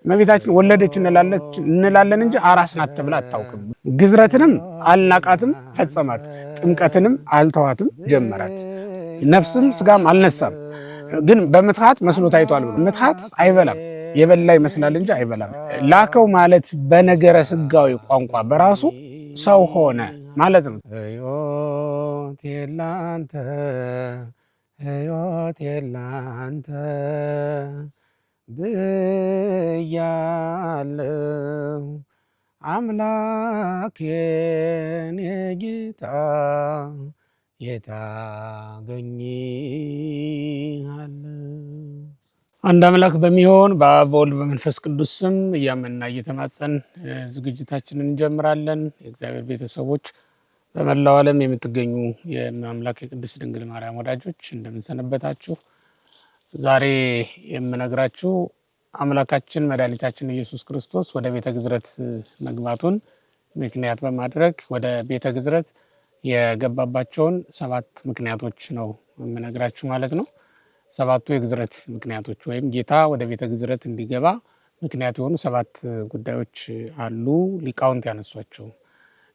እመቤታችን ወለደች እንላለን እንጂ አራስ ናት ተብላ አታውቅም። ግዝረትንም አልናቃትም ፈጸማት፣ ጥምቀትንም አልተዋትም ጀመራት። ነፍስም ስጋም አልነሳም፣ ግን በምትሃት መስሎ ታይቷል። ምትሃት አይበላም፣ የበላ ይመስላል እንጂ አይበላም። ላከው ማለት በነገረ ስጋዊ ቋንቋ በራሱ ሰው ሆነ ማለት ነው። ሕይወት የላንተ ሕይወት የላንተ ብያለው አምላክ የኔ ጌታ የታገኝሃለው። አንድ አምላክ በሚሆን በአብ በወልድ በመንፈስ ቅዱስ ስም እያመንና እየተማጸን ዝግጅታችንን እንጀምራለን። የእግዚአብሔር ቤተሰቦች በመላው ዓለም የምትገኙ የአምላክ የቅድስት ድንግል ማርያም ወዳጆች እንደምን ሰነበታችሁ? ዛሬ የምነግራችሁ አምላካችን መድኃኒታችን ኢየሱስ ክርስቶስ ወደ ቤተ ግዝረት መግባቱን ምክንያት በማድረግ ወደ ቤተ ግዝረት የገባባቸውን 7 ምክንያቶች ነው የምነግራችሁ ማለት ነው። 7ቱ የግዝረት ምክንያቶች ወይም ጌታ ወደ ቤተ ግዝረት እንዲገባ ምክንያት የሆኑ 7 ጉዳዮች አሉ። ሊቃውንት ያነሷቸው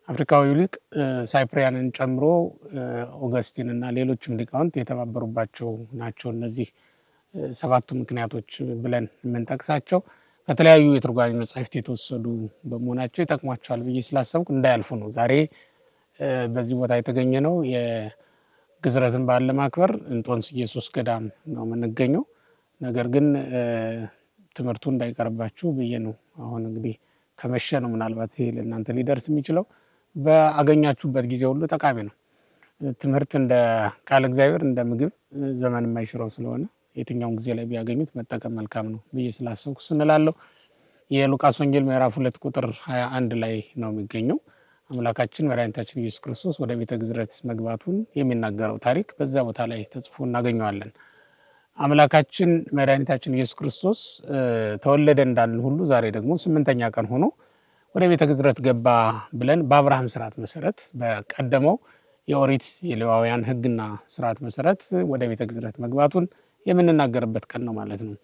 አፍሪካዊው ሊቅ ሳይፕሪያንን ጨምሮ ኦገስቲን እና ሌሎችም ሊቃውንት የተባበሩባቸው ናቸው። እነዚህ 7ቱ ምክንያቶች ብለን የምንጠቅሳቸው ከተለያዩ የትርጓሜ መጻሕፍት የተወሰዱ በመሆናቸው ይጠቅሟቸዋል ብዬ ስላሰብኩ እንዳያልፉ ነው ዛሬ በዚህ ቦታ የተገኘ ነው። የግዝረትን በዓል ለማክበር እንጦንስ ኢየሱስ ገዳም ነው የምንገኘው። ነገር ግን ትምህርቱ እንዳይቀርባችሁ ብዬ ነው። አሁን እንግዲህ ከመሸ ነው ምናልባት ይሄ ለእናንተ ሊደርስ የሚችለው። በአገኛችሁበት ጊዜ ሁሉ ጠቃሚ ነው። ትምህርት እንደ ቃል እግዚአብሔር እንደ ምግብ ዘመን የማይሽረው ስለሆነ የትኛውን ጊዜ ላይ ቢያገኙት መጠቀም መልካም ነው ብዬ ስላሰብኩ እሱ እንላለሁ። የሉቃስ ወንጌል ምዕራፍ 2 ቁጥር 21 ላይ ነው የሚገኘው። አምላካችን መድኃኒታችን ኢየሱስ ክርስቶስ ወደ ቤተ ግዝረት መግባቱን የሚናገረው ታሪክ በዛ ቦታ ላይ ተጽፎ እናገኘዋለን። አምላካችን መድኃኒታችን ኢየሱስ ክርስቶስ ተወለደ እንዳልን ሁሉ ዛሬ ደግሞ 8ኛ ቀን ሆኖ ወደ ቤተ ግዝረት ገባ ብለን በአብርሃም ስርዓት መሰረት በቀደመው የኦሪት የሌዋውያን ሕግና ስርዓት መሰረት ወደ ቤተ ግዝረት መግባቱን የምንናገርበት ቀን ነው ማለት ነው።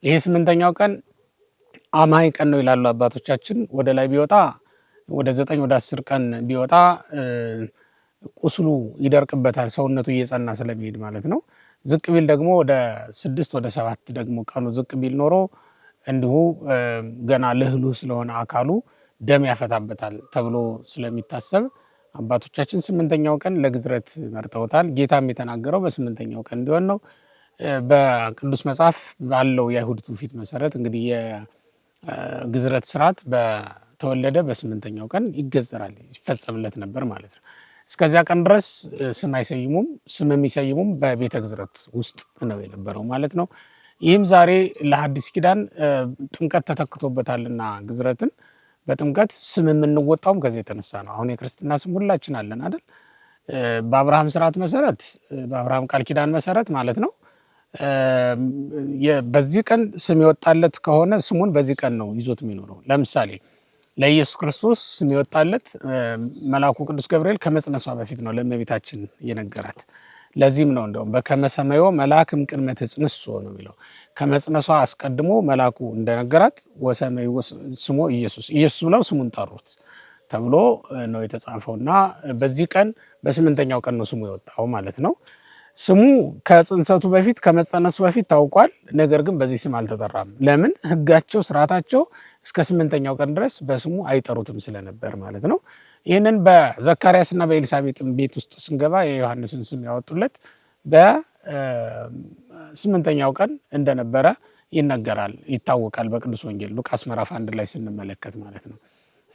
ይሄ 8ኛው ቀን አማይ ቀን ነው ይላሉ አባቶቻችን። ወደ ላይ ቢወጣ ወደ 9 ወደ 10 ቀን ቢወጣ ቁስሉ ይደርቅበታል፣ ሰውነቱ እየጸና ስለሚሄድ ማለት ነው። ዝቅ ቢል ደግሞ ወደ 6 ወደ 7 ደግሞ ቀኑ ዝቅ ቢል ኖሮ እንዲሁ ገና ልህሉ ስለሆነ አካሉ ደም ያፈታበታል ተብሎ ስለሚታሰብ አባቶቻችን 8ኛው ቀን ለግዝረት መርጠውታል። ጌታም የተናገረው በ8ኛው ቀን እንዲሆን ነው። በቅዱስ መጽሐፍ ባለው የአይሁድ ትውፊት መሰረት እንግዲህ የግዝረት ስርዓት በተወለደ በ8ኛው ቀን ይገዘራል፣ ይፈጸምለት ነበር ማለት ነው። እስከዚያ ቀን ድረስ ስም አይሰይሙም። ስም የሚሰይሙም በቤተ ግዝረት ውስጥ ነው የነበረው ማለት ነው። ይህም ዛሬ ለሐዲስ ኪዳን ጥምቀት ተተክቶበታልና ግዝረትን በጥምቀት ስም የምንወጣውም ከዚህ የተነሳ ነው። አሁን የክርስትና ስም ሁላችን አለን አይደል? በአብርሃም ስርዓት መሰረት በአብርሃም ቃል ኪዳን መሰረት ማለት ነው። በዚህ ቀን ስም ይወጣለት ከሆነ ስሙን በዚህ ቀን ነው ይዞት የሚኖረው። ለምሳሌ ለኢየሱስ ክርስቶስ ስም ይወጣለት መልአኩ ቅዱስ ገብርኤል ከመጽነሷ በፊት ነው ለእመቤታችን የነገራት። ለዚህም ነው እንደውም በከመ ሰመዮ መልአክም ቅድመ ትጽንሶ ነው የሚለው። ከመጽነሷ አስቀድሞ መልአኩ እንደነገራት ወሰመዮ ስሞ ኢየሱስ ብለው ስሙን ጠሩት ተብሎ ነው የተጻፈውና በዚህ ቀን በ8ኛው ቀን ነው ስሙ የወጣው ማለት ነው። ስሙ ከጽንሰቱ በፊት ከመጸነሱ በፊት ታውቋል። ነገር ግን በዚህ ስም አልተጠራም። ለምን? ሕጋቸው ስርዓታቸው እስከ 8ኛው ቀን ድረስ በስሙ አይጠሩትም ስለነበር ማለት ነው። ይህንን በዘካርያስና በኤልሳቤጥም ቤት ውስጥ ስንገባ የዮሐንስን ስም ያወጡለት በ8ኛው ቀን እንደነበረ ይነገራል፣ ይታወቃል በቅዱስ ወንጌል ሉቃስ ምዕራፍ 1 ላይ ስንመለከት ማለት ነው።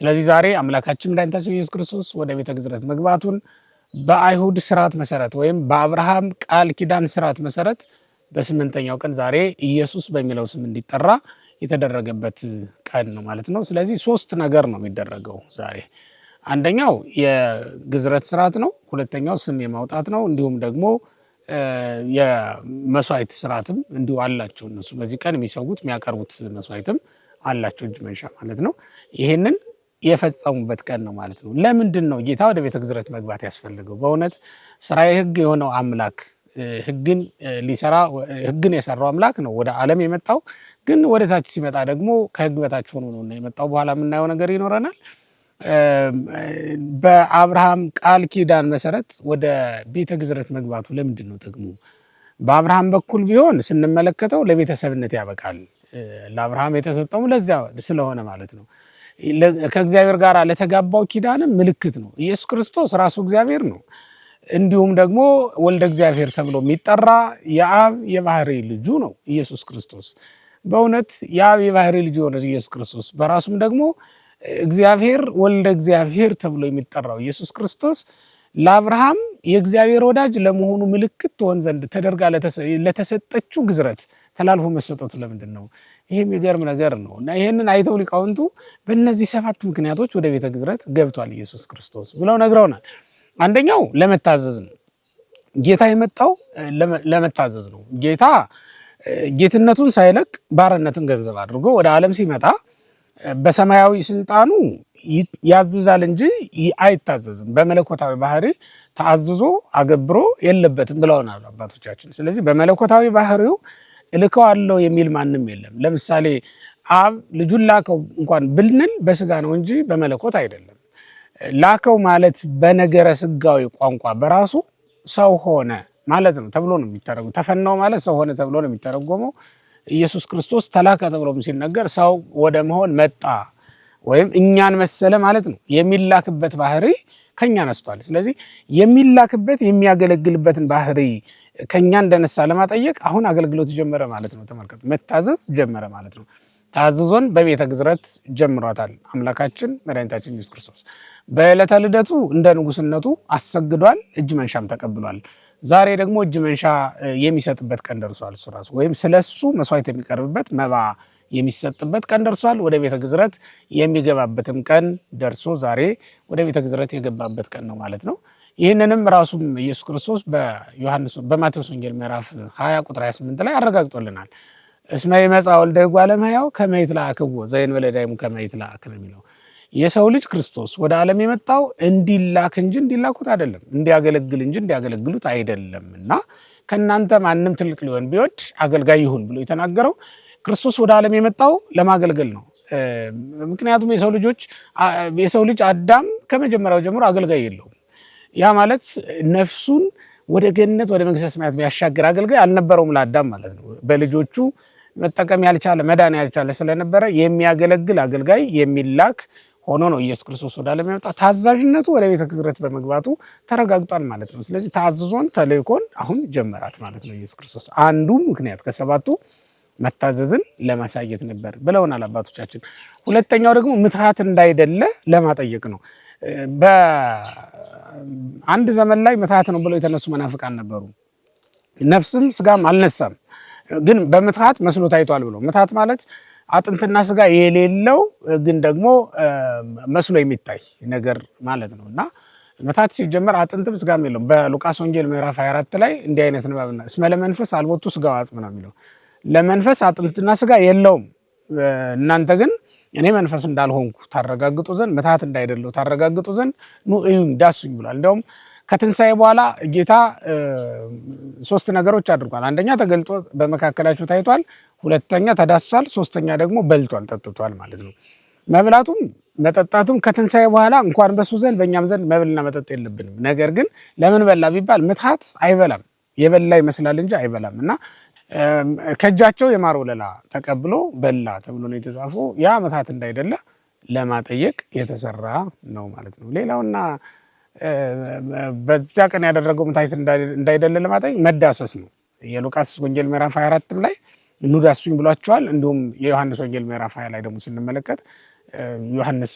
ስለዚህ ዛሬ አምላካችን መድኃኒታችን ኢየሱስ ክርስቶስ ወደ ቤተ ግዝረት መግባቱን በአይሁድ ስርዓት መሰረት ወይም በአብርሃም ቃል ኪዳን ስርዓት መሰረት በ8ኛው ቀን ዛሬ ኢየሱስ በሚለው ስም እንዲጠራ የተደረገበት ቀን ነው ማለት ነው። ስለዚህ 3 ነገር ነው የሚደረገው ዛሬ። አንደኛው የግዝረት ስርዓት ነው። ሁለተኛው ስም የማውጣት ነው። እንዲሁም ደግሞ የመስዋዕት ስርዓትም እንዲሁ አላቸው። እነሱ በዚህ ቀን የሚሰውት የሚያቀርቡት መስዋዕትም አላቸው፣ እጅ መንሻ ማለት ነው። ይህንን የፈጸሙበት ቀን ነው ማለት ነው። ለምንድን ነው ጌታ ወደ ቤተ ግዝረት መግባት ያስፈልገው? በእውነት ስራዬ ሕግ የሆነው አምላክ ህግን ሊሰራ ህግን የሰራው አምላክ ነው ወደ ዓለም የመጣው። ግን ወደ ታች ሲመጣ ደግሞ ከህግ በታች ሆኖ ነው የመጣው። በኋላ የምናየው ነገር ይኖረናል። በአብርሃም ቃል ኪዳን መሰረት ወደ ቤተ ግዝረት መግባቱ ለምንድን ነው ጥቅሙ? በአብርሃም በኩል ቢሆን ስንመለከተው ለቤተሰብነት ያበቃል። ለአብርሃም የተሰጠውም ለዚያ ስለሆነ ማለት ነው። ከእግዚአብሔር ጋር ለተጋባው ኪዳንም ምልክት ነው። ኢየሱስ ክርስቶስ ራሱ እግዚአብሔር ነው። እንዲሁም ደግሞ ወልደ እግዚአብሔር ተብሎ የሚጠራ የአብ የባህሪ ልጁ ነው ኢየሱስ ክርስቶስ። በእውነት የአብ የባህሪ ልጁ የሆነ ኢየሱስ ክርስቶስ በራሱም ደግሞ እግዚአብሔር ወልደ እግዚአብሔር ተብሎ የሚጠራው ኢየሱስ ክርስቶስ ለአብርሃም የእግዚአብሔር ወዳጅ ለመሆኑ ምልክት ትሆን ዘንድ ተደርጋ ለተሰጠችው ግዝረት ተላልፎ መሰጠቱ ለምንድን ነው? ይሄ የሚገርም ነገር ነው እና ይህንን አይተው ሊቃውንቱ በእነዚህ 7 ምክንያቶች ወደ ቤተ ግዝረት ገብቷል ኢየሱስ ክርስቶስ ብለው ነግረውናል። አንደኛው ለመታዘዝ ነው። ጌታ የመጣው ለመታዘዝ ነው። ጌታ ጌትነቱን ሳይለቅ ባርነትን ገንዘብ አድርጎ ወደ ዓለም ሲመጣ በሰማያዊ ስልጣኑ ያዝዛል እንጂ አይታዘዝም። በመለኮታዊ ባህሪ ተአዝዞ አገብሮ የለበትም ብለውናል አባቶቻችን። ስለዚህ በመለኮታዊ ባህሪው እልከዋለሁ የሚል ማንም የለም። ለምሳሌ አብ ልጁን ላከው እንኳን ብንል በስጋ ነው እንጂ በመለኮት አይደለም። ላከው ማለት በነገረ ስጋዊ ቋንቋ በራሱ ሰው ሆነ ማለት ነው ተብሎ ነው የሚተረጎመው። ተፈናው ማለት ሰው ሆነ ተብሎ ነው የሚተረጎመው። ኢየሱስ ክርስቶስ ተላከ ተብሎም ሲነገር ሰው ወደ መሆን መጣ ወይም እኛን መሰለ ማለት ነው። የሚላክበት ባህሪ ከኛ ነስቷል። ስለዚህ የሚላክበት የሚያገለግልበትን ባህሪ ከኛ እንደነሳ ለማጠየቅ አሁን አገልግሎት ጀመረ ማለት ነው። ተመልከቱ፣ መታዘዝ ጀመረ ማለት ነው። ታዝዞን በቤተ ግዝረት ጀምሯታል አምላካችን መድኃኒታችን ኢየሱስ ክርስቶስ። በዕለተ ልደቱ እንደ ንጉስነቱ አሰግዷል፣ እጅ መንሻም ተቀብሏል። ዛሬ ደግሞ እጅ መንሻ የሚሰጥበት ቀን ደርሷል። እሱ ራሱ ወይም ስለሱ መስዋዕት የሚቀርብበት መባ የሚሰጥበት ቀን ደርሷል። ወደ ቤተ ግዝረት የሚገባበትም ቀን ደርሶ ዛሬ ወደ ቤተ ግዝረት የገባበት ቀን ነው ማለት ነው። ይህንንም ራሱም ኢየሱስ ክርስቶስ በማቴዎስ ወንጌል ምዕራፍ 20 ቁጥር 28 ላይ አረጋግጦልናል። እስመ ይመጽእ ወልደ እጓለ እመሕያው ከመ ይትለአክዎ ዘእንበለ ዳይሙ ከመ ይትለአክ ነው የሚለው። የሰው ልጅ ክርስቶስ ወደ ዓለም የመጣው እንዲላክ እንጂ እንዲላኩት አይደለም፣ እንዲያገለግል እንጂ እንዲያገለግሉት አይደለም። እና ከእናንተ ማንም ትልቅ ሊሆን ቢወድ አገልጋይ ይሁን ብሎ የተናገረው ክርስቶስ ወደ ዓለም የመጣው ለማገልገል ነው። ምክንያቱም የሰው ልጅ አዳም ከመጀመሪያው ጀምሮ አገልጋይ የለውም። ያ ማለት ነፍሱን ወደ ገነት ወደ መንግሥተ ሰማያት የሚያሻግር አገልጋይ አልነበረውም ለአዳም ማለት ነው። በልጆቹ መጠቀም ያልቻለ መዳን ያልቻለ ስለነበረ የሚያገለግል አገልጋይ የሚላክ ሆኖ ነው ኢየሱስ ክርስቶስ ወደ ዓለም የመጣው። ታዛዥነቱ ወደ ቤተ ግዝረት በመግባቱ ተረጋግጧል ማለት ነው። ስለዚህ ታዝዞን ተልእኮን አሁን ጀመራት ማለት ነው ኢየሱስ ክርስቶስ። አንዱ ምክንያት ከ7ቱ መታዘዝን ለማሳየት ነበር ብለውናል አባቶቻችን። ሁለተኛው ደግሞ ምትሃት እንዳይደለ ለማጠየቅ ነው። በአንድ ዘመን ላይ ምትሃት ነው ብለው የተነሱ መናፍቃን ነበሩ። ነፍስም ስጋም አልነሳም፣ ግን በምትሃት መስሎ ታይቷል ብለው። ምትሃት ማለት አጥንትና ስጋ የሌለው ግን ደግሞ መስሎ የሚታይ ነገር ማለት ነው። እና ምትሃት ሲጀመር አጥንትም ስጋም የለውም። በሉቃስ ወንጌል ምዕራፍ 24 ላይ እንዲህ አይነት ንባብና እስመ ለመንፈስ አልቦቱ ስጋው አጽም ነው የሚለው። ለመንፈስ አጥንትና ስጋ የለውም፣ እናንተ ግን እኔ መንፈስ እንዳልሆንኩ ታረጋግጡ ዘንድ ምትሃት እንዳይደለው ታረጋግጡ ዘንድ ኑ እዩኝ ዳሱኝ ብሏል። እንዲያውም ከትንሣኤ በኋላ ጌታ 3 ነገሮች አድርጓል። አንደኛ ተገልጦ በመካከላቸው ታይቷል፣ ሁለተኛ ተዳስሷል፣ ሶስተኛ ደግሞ በልቷል ጠጥቷል ማለት ነው። መብላቱም መጠጣቱም ከትንሣኤ በኋላ እንኳን በሱ ዘንድ በእኛም ዘንድ መብልና መጠጥ የለብንም። ነገር ግን ለምን በላ ቢባል ምትሃት አይበላም፣ የበላ ይመስላል እንጂ አይበላም። እና ከእጃቸው የማር ወለላ ተቀብሎ በላ ተብሎ ነው የተጻፈው። ያ ምትሃት እንዳይደለ ለማጠየቅ የተሰራ ነው ማለት ነው። ሌላውና በዚያ ቀን ያደረገው ምትሃት እንዳይደለ ለማጠየቅ መዳሰስ ነው። የሉቃስ ወንጌል ምዕራፍ 24 ላይ ኑ ዳሱኝ ብሏቸዋል። እንዲሁም የዮሐንስ ወንጌል ምዕራፍ 20 ላይ ደግሞ ስንመለከት ዮሐንስ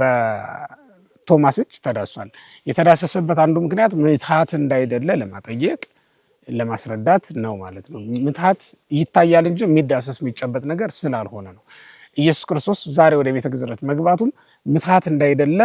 በቶማስ እጅ ተዳሷል። የተዳሰሰበት አንዱ ምክንያት ምትሃት እንዳይደለ ለማጠየቅ ለማስረዳት ነው ማለት ነው። ምትሃት ይታያል እንጂ የሚዳሰስ የሚጨበጥ ነገር ስላልሆነ ነው። ኢየሱስ ክርስቶስ ዛሬ ወደ ቤተ ግዝረት መግባቱም ምትሃት እንዳይደለ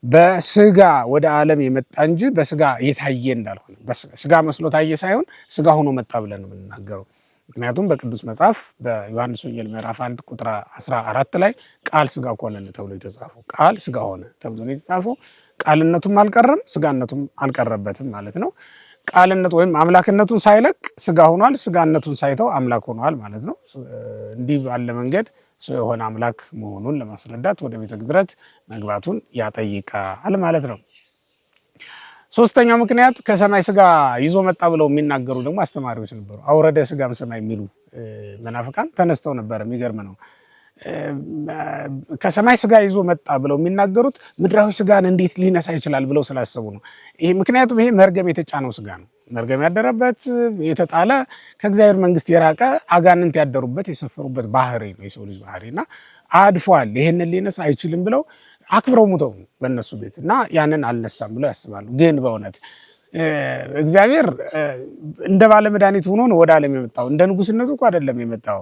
በስጋ ወደ ዓለም የመጣ እንጂ በስጋ የታየ እንዳልሆነ፣ ስጋ መስሎ ታየ ሳይሆን ስጋ ሆኖ መጣ ብለን ነው የምንናገረው። ምክንያቱም በቅዱስ መጽሐፍ በዮሐንስ ወንጌል ምዕራፍ 1 ቁጥር 14 ላይ ቃል ስጋ ሆነ ተብሎ የተጻፈው፣ ቃል ስጋ ሆነ ተብሎ የተጻፈው ቃልነቱም አልቀረም ስጋነቱም አልቀረበትም ማለት ነው። ቃልነት ወይም አምላክነቱን ሳይለቅ ስጋ ሆኗል፣ ስጋነቱን ሳይተው አምላክ ሆኗል ማለት ነው። እንዲህ ባለ መንገድ ሰው የሆነ አምላክ መሆኑን ለማስረዳት ወደ ቤተ ግዝረት መግባቱን ያጠይቃል ማለት ነው። ሶስተኛው ምክንያት ከሰማይ ስጋ ይዞ መጣ ብለው የሚናገሩ ደግሞ አስተማሪዎች ነበሩ። አውረደ ስጋም ሰማይ የሚሉ መናፍቃን ተነስተው ነበር። የሚገርም ነው። ከሰማይ ስጋ ይዞ መጣ ብለው የሚናገሩት ምድራዊ ስጋን እንዴት ሊነሳ ይችላል ብለው ስላሰቡ ነው። ይሄ ምክንያቱም ይሄ መርገም የተጫነው ስጋ ነው። መርገም ያደረበት የተጣለ ከእግዚአብሔር መንግስት የራቀ አጋንንት ያደሩበት የሰፈሩበት ባህሪ ነው የሰው ልጅ ባህሪና አድፏል። ይሄንን ሊነሳ አይችልም ብለው አክብረው ሙተው በእነሱ ቤት እና ያንን አልነሳም ብለው ያስባሉ። ግን በእውነት እግዚአብሔር እንደ ባለመድኃኒት ሆኖ ነው ወደ ዓለም የመጣው። እንደ ንጉስነቱ እኮ አይደለም የመጣው።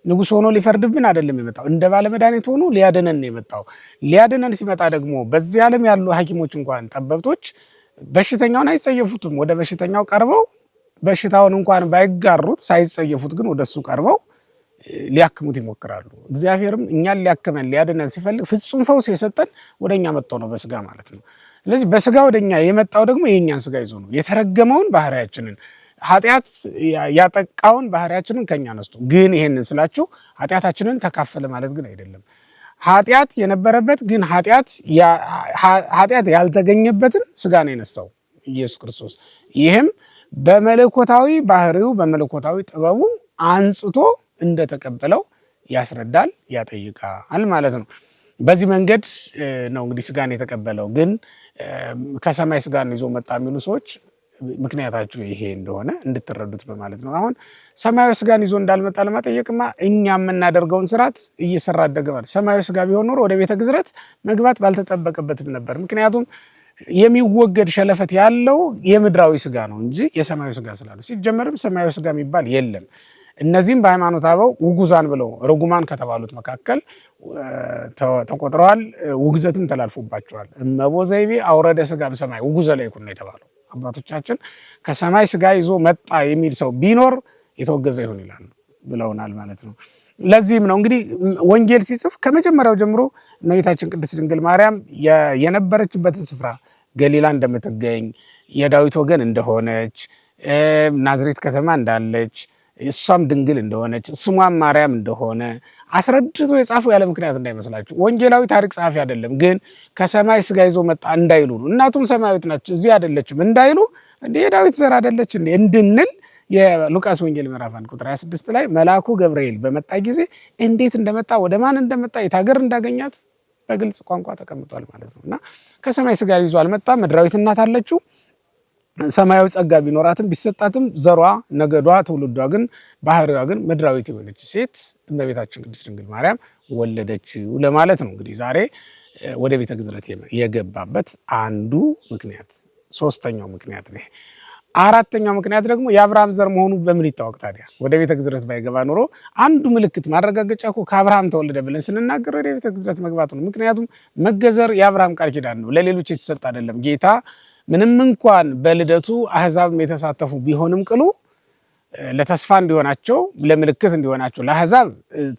ንጉስ ሆኖ ሊፈርድብን አይደለም የመጣው። እንደ ባለመድኃኒት ሆኖ ሊያድነን ነው የመጣው። ሊያድነን ሲመጣ ደግሞ በዚህ ዓለም ያሉ ሐኪሞች እንኳን ጠበብቶች በሽተኛውን አይጸየፉትም። ወደ በሽተኛው ቀርበው በሽታውን እንኳን ባይጋሩት ሳይጸየፉት ግን ወደሱ ቀርበው ሊያክሙት ይሞክራሉ። እግዚአብሔርም እኛን ሊያክመን ሊያድነን ሲፈልግ ፍጹም ፈውስ የሰጠን ወደኛ መጥቶ ነው በስጋ ማለት ነው። ስለዚህ በስጋ ወደኛ የመጣው ደግሞ የኛን ስጋ ይዞ ነው። የተረገመውን ባህሪያችንን ኃጢአት ያጠቃውን ባህሪያችንን ከኛ ነስቶ። ግን ይሄንን ስላችሁ ኃጢአታችንን ተካፈለ ማለት ግን አይደለም። ኃጢአት የነበረበት ግን ኃጢአት ያልተገኘበትን ስጋ ነው የነሳው ኢየሱስ ክርስቶስ። ይህም በመለኮታዊ ባህሪው በመለኮታዊ ጥበቡ አንጽቶ እንደተቀበለው ያስረዳል፣ ያጠይቃል ማለት ነው። በዚህ መንገድ ነው እንግዲህ ስጋን የተቀበለው። ግን ከሰማይ ስጋን ይዞ መጣ የሚሉ ሰዎች ምክንያታችሁ ይሄ እንደሆነ እንድትረዱት በማለት ነው። አሁን ሰማያዊ ስጋን ይዞ እንዳልመጣ ለማጠየቅማ እኛ የምናደርገውን ስርዓት እየሰራ አደገ ማለት። ሰማያዊ ስጋ ቢሆን ኖሮ ወደ ቤተ ግዝረት መግባት ባልተጠበቀበትም ነበር። ምክንያቱም የሚወገድ ሸለፈት ያለው የምድራዊ ስጋ ነው እንጂ የሰማያዊ ስጋ ስላለ። ሲጀመርም ሰማያዊ ስጋ የሚባል የለም። እነዚህም በሃይማኖት አበው ውጉዛን ብለው ርጉማን ከተባሉት መካከል ተቆጥረዋል። ውግዘትም ተላልፎባቸዋል። እመቦ ዘይቤ አውረደ ስጋ በሰማይ ውጉዘ ላይ ይኩን ነው የተባለው። አባቶቻችን ከሰማይ ስጋ ይዞ መጣ የሚል ሰው ቢኖር የተወገዘ ይሁን ይላሉ ብለውናል ማለት ነው። ለዚህም ነው እንግዲህ ወንጌል ሲጽፍ ከመጀመሪያው ጀምሮ እመቤታችን ቅድስት ድንግል ማርያም የነበረችበትን ስፍራ ገሊላ እንደምትገኝ፣ የዳዊት ወገን እንደሆነች፣ ናዝሬት ከተማ እንዳለች፣ እሷም ድንግል እንደሆነች፣ ስሟም ማርያም እንደሆነ አስረድቶ የጻፈው ያለ ምክንያት እንዳይመስላችሁ። ወንጌላዊ ታሪክ ጸሐፊ አይደለም። ግን ከሰማይ ስጋ ይዞ መጣ እንዳይሉ ነው። እናቱም ሰማያዊት ናቸው እዚህ አይደለችም እንዳይሉ እንደ የዳዊት ዘር አይደለች እንድንል የሉቃስ ወንጌል ምዕራፍ 1 ቁጥር 26 ላይ መልአኩ ገብርኤል በመጣ ጊዜ እንዴት እንደመጣ ወደ ማን እንደመጣ የት ሀገር እንዳገኛት በግልጽ ቋንቋ ተቀምጧል ማለት ነው። እና ከሰማይ ስጋ ይዞ አልመጣም። ምድራዊት እናት አለችው። ሰማያዊ ጸጋ ቢኖራትም ቢሰጣትም ዘሯ፣ ነገዷ፣ ትውልዷ ግን ባህሪዋ ግን ምድራዊት የሆነች ሴት እመቤታችን ቅድስት ድንግል ማርያም ወለደችው ለማለት ነው። እንግዲህ ዛሬ ወደ ቤተ ግዝረት የገባበት አንዱ ምክንያት ሶስተኛው ምክንያት ነው። አራተኛው ምክንያት ደግሞ የአብርሃም ዘር መሆኑ በምን ይታወቅ ታዲያ? ወደ ቤተ ግዝረት ባይገባ ኖሮ አንዱ ምልክት ማረጋገጫ እኮ ከአብርሃም ተወለደ ብለን ስንናገር ወደ ቤተ ግዝረት መግባቱ ነው። ምክንያቱም መገዘር የአብርሃም ቃል ኪዳን ነው፣ ለሌሎች የተሰጠ አይደለም። ጌታ ምንም እንኳን በልደቱ አህዛብም የተሳተፉ ቢሆንም ቅሉ ለተስፋ እንዲሆናቸው ለምልክት እንዲሆናቸው ለአህዛብ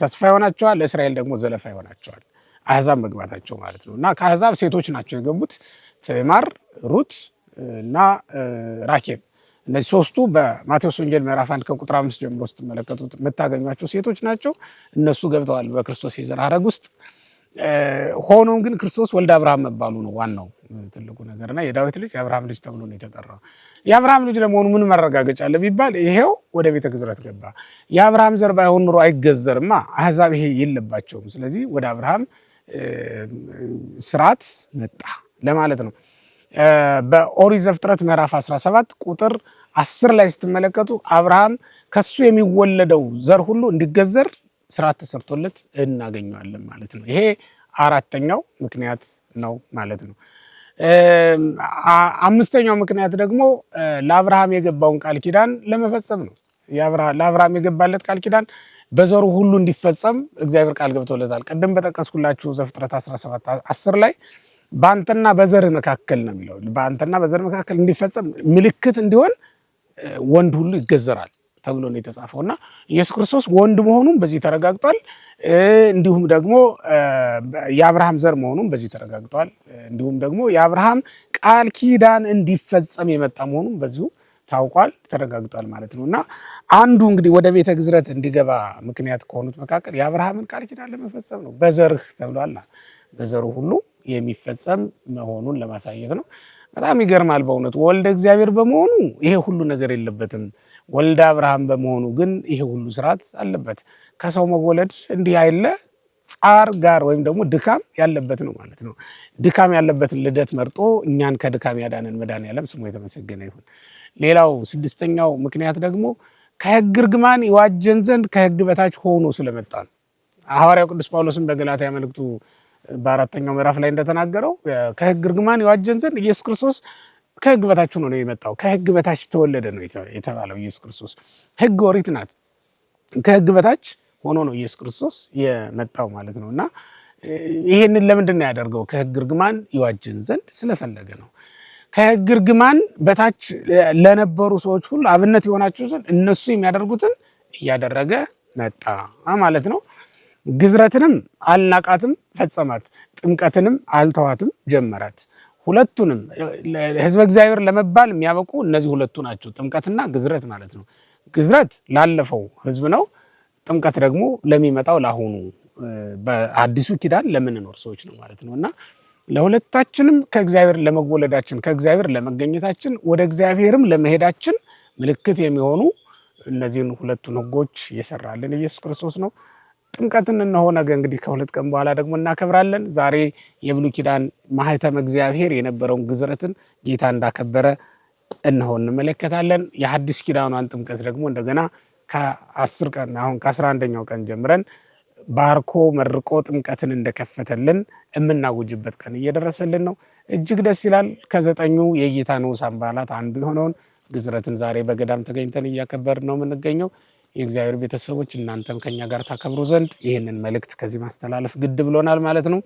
ተስፋ ይሆናቸዋል፣ ለእስራኤል ደግሞ ዘለፋ ይሆናቸዋል። አህዛብ መግባታቸው ማለት ነው። እና ከአህዛብ ሴቶች ናቸው የገቡት፣ ትዕማር፣ ሩት እና ራኬብ። እነዚህ ሶስቱ በማቴዎስ ወንጌል ምዕራፍ 1 ከቁጥር 5 ጀምሮ ስትመለከቱት የምታገኟቸው ሴቶች ናቸው። እነሱ ገብተዋል በክርስቶስ የዘር ሐረግ ውስጥ። ሆኖም ግን ክርስቶስ ወልደ አብርሃም መባሉ ነው ዋናው ትልቁ ነገርና የዳዊት ልጅ የአብርሃም ልጅ ተብሎ ነው የተጠራው። የአብርሃም ልጅ ለመሆኑ ምን መረጋገጫ አለ ቢባል ይሄው ወደ ቤተ ግዝረት ገባ። የአብርሃም ዘር ባይሆን ኑሮ አይገዘርማ፣ አህዛብ ይሄ የለባቸውም። ስለዚህ ወደ አብርሃም ስርዓት መጣ ለማለት ነው። በኦሪት ዘፍጥረት ምዕራፍ 17 ቁጥር 10 ላይ ስትመለከቱ አብርሃም ከሱ የሚወለደው ዘር ሁሉ እንዲገዘር ስርዓት ተሰርቶለት እናገኘዋለን ማለት ነው። ይሄ አራተኛው ምክንያት ነው ማለት ነው። አምስተኛው ምክንያት ደግሞ ለአብርሃም የገባውን ቃል ኪዳን ለመፈጸም ነው። ለአብርሃም የገባለት ቃል ኪዳን በዘሩ ሁሉ እንዲፈጸም እግዚአብሔር ቃል ገብቶለታል። ቀደም በጠቀስኩላችሁ ዘፍጥረት 17:10 ላይ በአንተና በዘር መካከል ነው የሚለው። በአንተና በዘር መካከል እንዲፈጸም ምልክት እንዲሆን ወንድ ሁሉ ይገዘራል ተብሎ ነው የተጻፈውና ኢየሱስ ክርስቶስ ወንድ መሆኑን በዚህ ተረጋግጧል። እንዲሁም ደግሞ የአብርሃም ዘር መሆኑን በዚህ ተረጋግጧል። እንዲሁም ደግሞ የአብርሃም ቃል ኪዳን እንዲፈጸም የመጣ መሆኑን በዚሁ ታውቋል ተረጋግጧል ማለት ነውና አንዱ እንግዲህ ወደ ቤተ ግዝረት እንዲገባ ምክንያት ከሆኑት መካከል የአብርሃምን ቃል ኪዳን ለመፈጸም ነው። በዘርህ ተብሏል። በዘሩ ሁሉ የሚፈጸም መሆኑን ለማሳየት ነው። በጣም ይገርማል በእውነቱ ወልደ እግዚአብሔር በመሆኑ ይሄ ሁሉ ነገር የለበትም። ወልደ አብርሃም በመሆኑ ግን ይሄ ሁሉ ስርዓት አለበት። ከሰው መወለድ እንዲህ አይለ ጻር ጋር ወይም ደግሞ ድካም ያለበት ነው ማለት ነው። ድካም ያለበትን ልደት መርጦ እኛን ከድካም ያዳነን መድኃኔዓለም ስሙ የተመሰገነ ይሁን። ሌላው ስድስተኛው ምክንያት ደግሞ ከሕግ እርግማን ይዋጀን ዘንድ ከሕግ በታች ሆኖ ስለመጣ ነው። ሐዋርያው ቅዱስ ጳውሎስም በገላትያ መልእክቱ በአራተኛው ምዕራፍ ላይ እንደተናገረው ከሕግ እርግማን ይዋጀን ዘንድ ኢየሱስ ክርስቶስ ከሕግ በታች ሆኖ ነው የመጣው። ከሕግ በታች ተወለደ ነው የተባለው። ኢየሱስ ክርስቶስ ሕግ ኦሪት ናት። ከሕግ በታች ሆኖ ነው ኢየሱስ ክርስቶስ የመጣው ማለት ነውና ይሄንን ለምንድን ነው ያደርገው? ከሕግ እርግማን ይዋጀን ዘንድ ስለፈለገ ነው። ከሕግ እርግማን በታች ለነበሩ ሰዎች ሁሉ አብነት የሆናቸው ዘንድ እነሱ የሚያደርጉትን እያደረገ መጣ ማለት ነው። ግዝረትንም አልናቃትም ፈጸማት፣ ጥምቀትንም አልተዋትም ጀመራት። ሁለቱንም ሕዝበ እግዚአብሔር ለመባል የሚያበቁ እነዚህ ሁለቱ ናቸው፣ ጥምቀትና ግዝረት ማለት ነው። ግዝረት ላለፈው ሕዝብ ነው። ጥምቀት ደግሞ ለሚመጣው ለአሁኑ በአዲሱ ኪዳን ለምንኖር ሰዎች ነው ማለት ነው እና ለሁለታችንም ከእግዚአብሔር ለመወለዳችን ከእግዚአብሔር ለመገኘታችን ወደ እግዚአብሔርም ለመሄዳችን ምልክት የሚሆኑ እነዚህን ሁለቱን ሕጎች የሰራልን ኢየሱስ ክርስቶስ ነው። ጥምቀትን እነሆ ነገ እንግዲህ ከሁለት ቀን በኋላ ደግሞ እናከብራለን። ዛሬ የብሉይ ኪዳን ማህተመ እግዚአብሔር የነበረውን ግዝረትን ጌታ እንዳከበረ እነሆ እንመለከታለን። የሐዲስ ኪዳኗን ጥምቀት ደግሞ እንደገና ከ10 ቀን አሁን ከ11ኛው ቀን ጀምረን ባርኮ መርቆ ጥምቀትን እንደከፈተልን የምናውጅበት ቀን እየደረሰልን ነው። እጅግ ደስ ይላል። ከ9ኙ የጌታ ንዑሳን በዓላት አንዱ የሆነውን ግዝረትን ዛሬ በገዳም ተገኝተን እያከበርን ነው የምንገኘው። የእግዚአብሔር ቤተሰቦች እናንተም ከኛ ጋር ታከብሩ ዘንድ ይህንን መልእክት ከዚህ ማስተላለፍ ግድ ብሎናል ማለት ነው።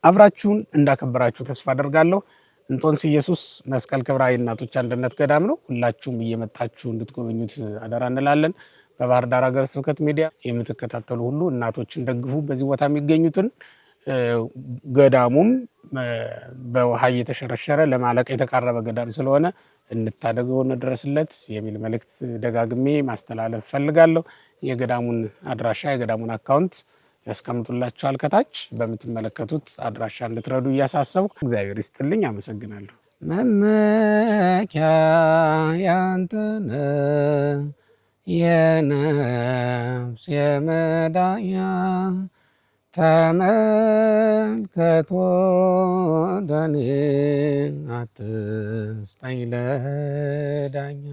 አብራችሁን እንዳከበራችሁ ተስፋ አደርጋለሁ። እንጦንስ ኢየሱስ መስቀል ክብራ የእናቶች አንድነት ገዳም ነው። ሁላችሁም እየመጣችሁ እንድትጎበኙት አደራ እንላለን። በባህር ዳር ሀገረ ስብከት ሚዲያ የምትከታተሉ ሁሉ እናቶችን ደግፉ። በዚህ ቦታ የሚገኙትን ገዳሙም በውሃ እየተሸረሸረ ለማለቅ የተቃረበ ገዳም ስለሆነ እንታደገው እንድረስለት የሚል መልእክት ደጋግሜ ማስተላለፍ ፈልጋለሁ። የገዳሙን አድራሻ የገዳሙን አካውንት ያስቀምጡላችኋል ከታች በምትመለከቱት አድራሻ እንድትረዱ እያሳሰብኩ እግዚአብሔር ይስጥልኝ። አመሰግናለሁ። መመኪያ ያንተነ የነፍስ የመዳኛ ተመልከቶ ወደኔ አትስጠኝ ለዳኛ